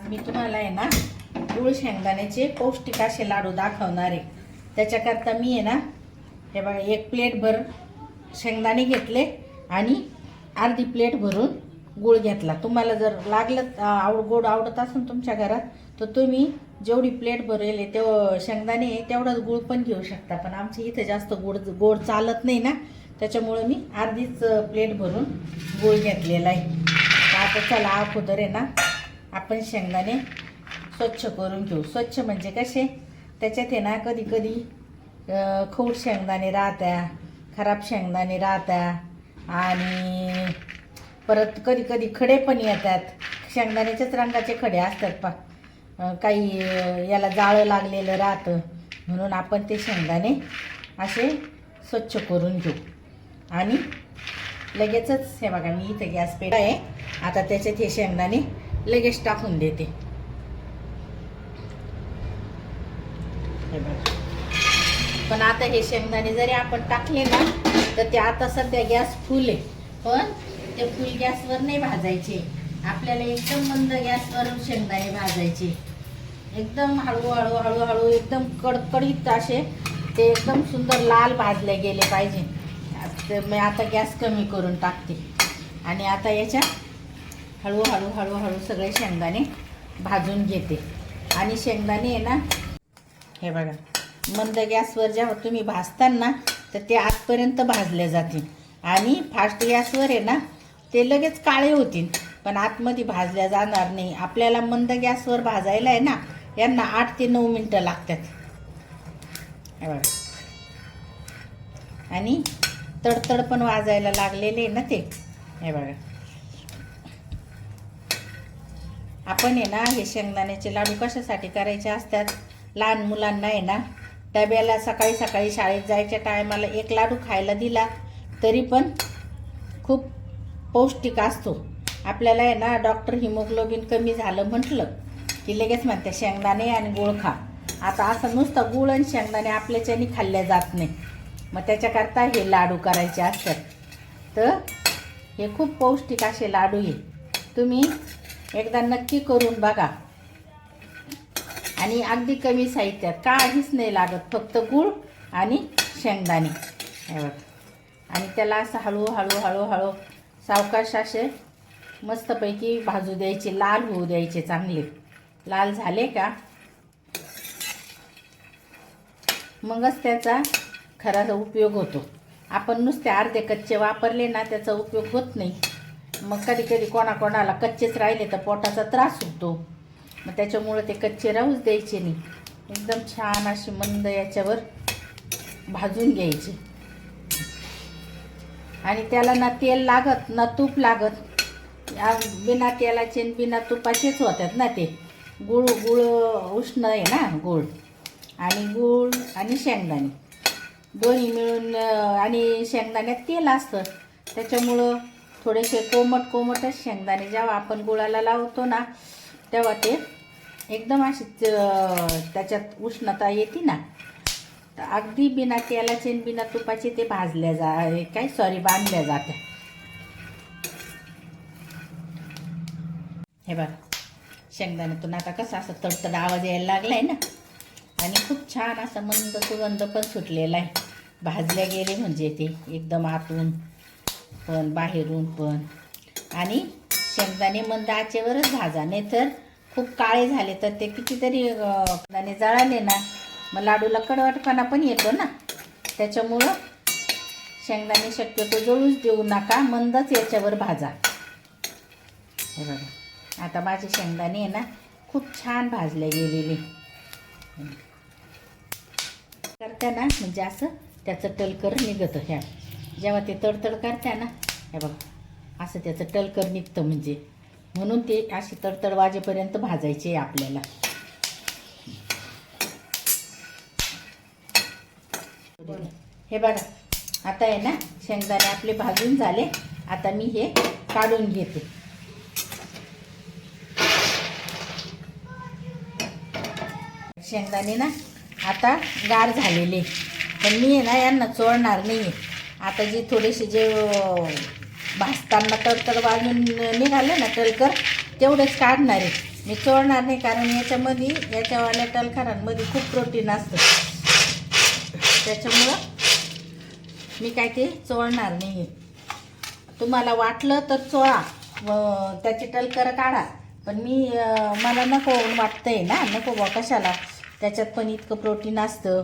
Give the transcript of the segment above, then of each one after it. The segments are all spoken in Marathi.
आज मी तुम्हाला आहे ना गुळ शेंगदाण्याचे पौष्टिक असे लाडू दाखवणार आहे। त्याच्याकरता मी आहे ना हे बघा एक प्लेट भर शेंगदाणे घेतले आणि अर्धी प्लेट भरून गुळ घेतला। तुम्हाला जर लागलं गोड आवडत असेल तुमच्या घरात तर तुम्ही जेवढी प्लेट भरेल तेवढं शेंगदाणे तेवढाच गुळ पण घेऊ शकता, पण आमच्या इथे जास्त गोड चालत नाही ना, त्याच्यामुळे मी अर्धीच प्लेट भरून गुळ घेतलेला आहे। आता चला अगोदर आहे ना आपण शेंगदाणे स्वच्छ करून घेऊ। स्वच्छ म्हणजे कसे, त्याच्यात आहे ना कधी कधी खौट शेंगदाणे राहत्या, खराब शेंगदाणे राहत्या आणि परत कधी कधी खडे पण येतात। शेंगदाण्याच्याच रंगाचे खडे असतात काही याला जाळं लागलेलं राहतं, म्हणून आपण ते शेंगदाणे असे स्वच्छ करून घेऊ। आणि लगेचच हे बघा मी इथे गॅस पेट आहे, आता त्याच्यात हे शेंगदाणे लगेच टाकून देते। हे बघा, पण आता हे शेंगदाणे जरी आपण टाकले ना तर ते आता सध्या गॅस फुल आहे, पण ते फुल गॅसवर नाही भाजायचे, आपल्याला एकदम मंद गॅसवर शेंगदाणे भाजायचे। एकदम हळूहळू हळूहळू एकदम कडकडीत असे ते एकदम सुंदर लाल भाजले गेले पाहिजे। तर मी आता गॅस कमी करून टाकते आणि आता याच्यात हळूहळू हळूहळू सगळे शेंगदाणे भाजून घेते। आणि शेंगदाणे आहे ना हे बघा मंद गॅसवर जेव्हा तुम्ही भाजताना तर ते आतपर्यंत भाजले जातील, आणि फास्ट गॅसवर आहे ना ते लगेच काळे होतील पण आतमध्ये भाजल्या जाणार नाही। आपल्याला मंद गॅसवर भाजायला आहे ना यांना 8 ते 9 मिनटं लागतात। हे बघा, आणि तडतड पण वाजायला लागलेले ना ते। हे बघा, आपण आहे ना हे शेंगदाण्याचे लाडू कशासाठी करायचे असतात, लहान मुलांना आहे ना डब्याला सकाळी सकाळी शाळेत जायच्या टायमाला एक लाडू खायला दिला तरी पण खूप पौष्टिक असतो। आपल्याला आहे ना डॉक्टर हिमोग्लोबिन कमी झालं म्हटलं की लगेच म्हणते शेंगदाणे आणि गुळ खा। आता असं नुसतं गुळ आणि शेंगदाणे आपल्याच्यानी खाल्ल्या जात नाही, मग त्याच्याकरता हे लाडू करायचे असतात। तर हे खूप पौष्टिक असे लाडू आहे, तुम्ही एकदा नक्की करून बघा। आणि अगदी कमी साहित्यात काहीच नाही लागत, फक्त गूळ आणि शेंगदाणे। हे बघा, आणि त्याला असं हळूहळू हळूहळू सावकाश असे मस्तपैकी भाजू द्यायचे, लाल होऊ द्यायचे। चांगले लाल झाले का मगच त्याचा खरा उपयोग होतो। आपण नुसते अर्धे कच्चे वापरले ना त्याचा उपयोग होत नाही। मग कधी कधी कोणाकोणाला कच्चेच राहिले तर पोटाचा त्रास होतो, मग त्याच्यामुळे ते कच्चे राहूच द्यायचे नाही। एकदम छान अशी मंद याच्यावर भाजून घ्यायचे, आणि त्याला ना तेल लागत ना तूप लागत, बिना तेलाचे बिना तुपाचेच होतात ना ते। गुळ उष्ण आहे ना गुळ आणि शेंगदाणे दोन्ही मिळून, आणि शेंगदाण्यात तेल असतं त्याच्यामुळं थोडेसे कोमटच शेंगदाणे जेव्हा आपण गुळाला लावतो ना तेव्हा ते एकदम अशी त्याच्यात उष्णता येते ना, तर अगदी बिना तेलाचे बिना तुपाचे ते बांधल्या जाते। हे बघा, शेंगदाण्यातून आता कसं असं तडतड आवाज यायला लागलाय ना, आणि खूप छान असा मंद सुगंध पण सुटलेला आहे। भाजल्या गेले म्हणजे ते एकदम आतून पण बाहेरून पण। आणि शेंगदाणे मंद आचेवरच भाजा, नाही तर खूप काळे झाले तर ते कितीतरी दाणे जळाले ना मग लाडूला कडवटपणा पण येतो ना, त्याच्यामुळं शेंगदाणे शक्यतो जळूच देऊ नका, मंदच याच्यावर भाजा। हे बघा, आता माझे शेंगदाणे आहे ना खूप छान भाजले गेलेले करता ना, म्हणजे असं त्याचं टलकर निघतं। ह्या जेव्हा ते तडतड करता ना हे बघा असं त्याचं टलकर निघतं, म्हणजे म्हणून ते अशी तडतड वाजेपर्यंत भाजायचे आपल्याला। हे बघा, आता आहे ना शेंगदाणे आपले भाजून झाले, आता मी हे काढून घेते। शेंगदाणे ना आता गार झालेले, पण मी ना यांना चोळणार नाही। आता जे थोडेसे जे भाजताना तडतड वाजून निघाले ना टलकर तेवढेच काढणार आहे, मी चोळणार नाही, कारण याच्यामध्ये याच्यावाल्या टलखारांमध्ये खूप प्रोटीन असतं, त्याच्यामुळं मी काय ते चोळणार नाही. तुम्हाला वाटलं तर चोळा, त्याची टलकर काढा, पण मला नको वाटतंय ना, नको बा कशाला, त्याच्यात पण इतकं प्रोटीन असतं.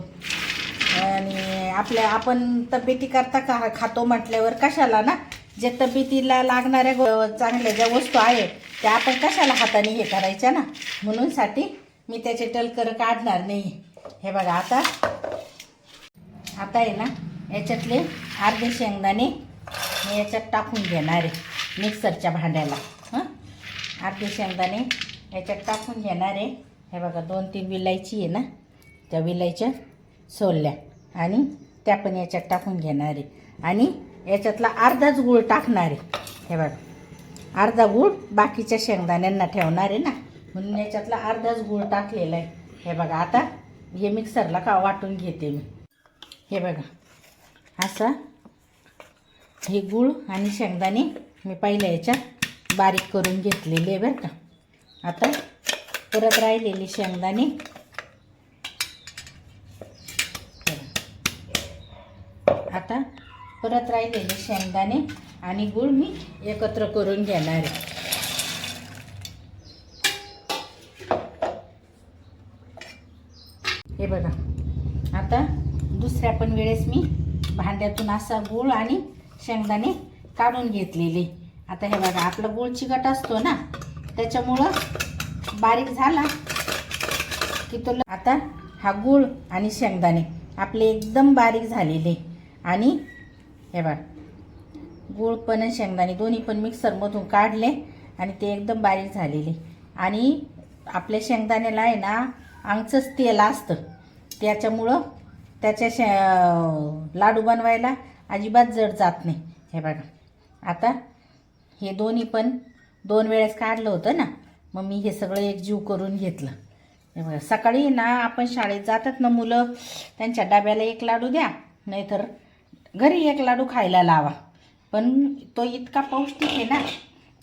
आणि आपण तब्येतीकरता खातो म्हटल्यावर कशाला ना, जे तब्येतीला लागणाऱ्या चांगल्या ज्या वस्तू आहेत त्या आपण कशाला हाताने हे करायच्या ना, म्हणून साठी मी त्याचे टलकर काढणार नाही. हे बघा, आता आहे ना, याच्यातले अर्धे शेंगदाणे मी याच्यात टाकून घेणार आहे मिक्सरच्या भांड्याला. अर्धे शेंगदाणे याच्यात टाकून घेणार आहे. हे बघा, 2-3 विलायची आहे ना, त्या विलायच्या सोलल्या आणि त्या पण याच्यात टाकून घेणार आहे. आणि याच्यातला अर्धाच गूळ टाकणार आहे. हे बघा, अर्धा गूळ बाकीच्या शेंगदाण्यांना ठेवणार आहे ना, म्हणून याच्यातला अर्धाच गूळ टाकलेला आहे. हे बघा, आता हे मिक्सरला वाटून घेते मी. हे बघा, असा हे गूळ आणि शेंगदाणे मी पहिल्या याच्यात बारीक करून घेतलेले बरं का. आता परत राहिलेले शेंगदाणे, आणि गूळ मी एकत्र करून घेणार आहे. हे बघा, आता दुसऱ्या पण वेळेस मी भांड्यातून असा गूळ आणि शेंगदाणे काढून घेतलेले. आता हे बघा, आपला गूळ चिकट असतो ना, त्याच्यामुळं बारीक झाला की तो आता हा गूळ आणि शेंगदाणे आपले एकदम बारीक झालेले. आणि हे बघा, गूळ पण आणि शेंगदाणे दोन्ही पण मिक्सरमधून काढले आणि ते एकदम बारीक झालेले. आणि आपल्या शेंगदाण्याला आहे ना, अंगचंच तेल असतं, त्याच्यामुळं लाडू बनवायला अजिबात जड जात नाही. हे बघा, आता हे दोन्ही पण 2 वेळेस काढलं होतं ना, मग मी हे सगळं एकजीव करून घेतलं. हे बघा, सकाळी ना आपण शाळेत जातात ना मुलं, त्यांच्या डब्याला 1 लाडू द्या, नाहीतर घरी 1 लाडू खायला लावा. पण तो इतका पौष्टिक आहे ना,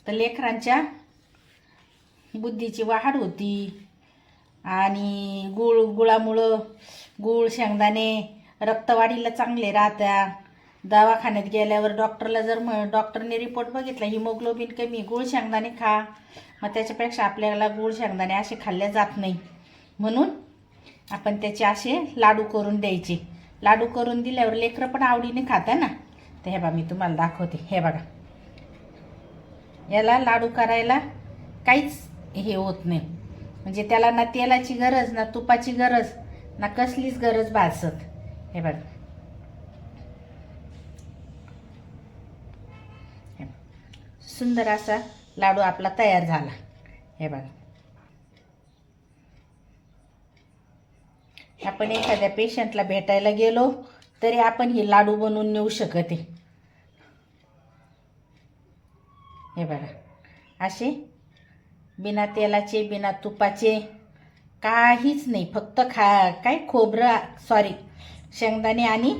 तर लेकरांच्या बुद्धीची वाढ होती. आणि गुळामुळं गूळ शेंगदाणे रक्तवाढीला चांगले राहतात. दवाखान्यात गेल्यावर डॉक्टरने रिपोर्ट बघितला हिमोग्लोबिन कमी, गूळ शेंगदाणे खा. मग त्याच्यापेक्षा आपल्याला गूळ शेंगदाणे असे खाल्ले जात नाही, म्हणून आपण त्याचे असे लाडू करून द्यायचे. लाडू करून दिल्यावर लेकरं पण आवडीने खाता ना. तर हे बघा, मी तुम्हाला दाखवते. हे बघा, याला लाडू करायला काहीच हे होत नाही, म्हणजे त्याला ना तेलाची गरज, ना तुपाची गरज, ना कसलीच गरज भासत. हे बघा, सुंदर असा लाडू आपला तयार झाला. हे बघा, आपण एखाद्या पेशंटला भेटायला गेलो तरी आपण हे लाडू बनवून नेऊ शकते. हे बघा, असे बिना तेलाचे, बिना तुपाचे, काहीच नाही, फक्त शेंगदाणे आणि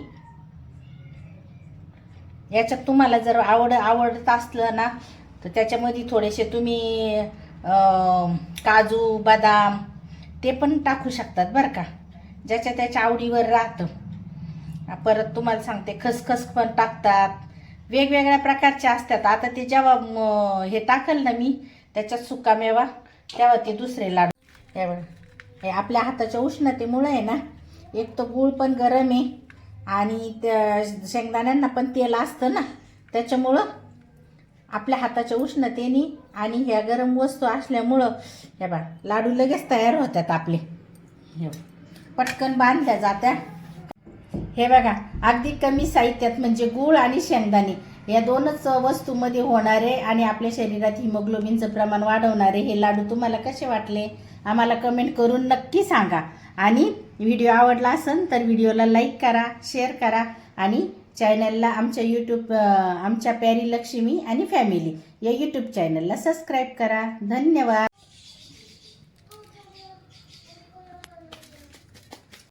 याच्यात तुम्हाला जर आवडत असलं ना, तर त्याच्यामध्ये थोडेसे तुम्ही काजू बदाम ते पण टाकू शकतात बरं का, ज्याच्या त्याच्या आवडीवर राहतं. परत तुम्हाला सांगते, खसखस पण टाकतात, वेगवेगळ्या प्रकारचे असतात. आता ते जेव्हा हे टाकल ना मी त्याच्यात सुकामेवा, तेव्हा ते दुसरे लाडू. हे आपल्या हाताच्या उष्णतेमुळे आहे ना, एक तर गूळ पण गरम आहे आणि त्या शेंगदाण्यांना पण तेल असतं ना, त्याच्यामुळं आपल्या हाताच्या उष्णतेने आणि ह्या गरम वस्तू असल्यामुळं हे बघा, लाडू लगेच तयार होतात आपले. हे पटकन बांधल्या जात्या. हे बघा, अगदी कमी साहित्यात, म्हणजे गूळ आणि शेंगदाणे या 2च वस्तूमध्ये होणारे आणि आपल्या शरीरात हिमोग्लोबिनचं प्रमाण वाढवणारे हे लाडू तुम्हाला कसे वाटले आम्हाला कमेंट करून नक्की सांगा. आणि व्हिडिओ आवडला असेल तर व्हिडिओला लाईक करा, शेअर करा आणि चॅनलला आमच्या प्यारी लक्ष्मी आणि फॅमिली या यूट्यूब चॅनलला सबस्क्राईब करा. धन्यवाद.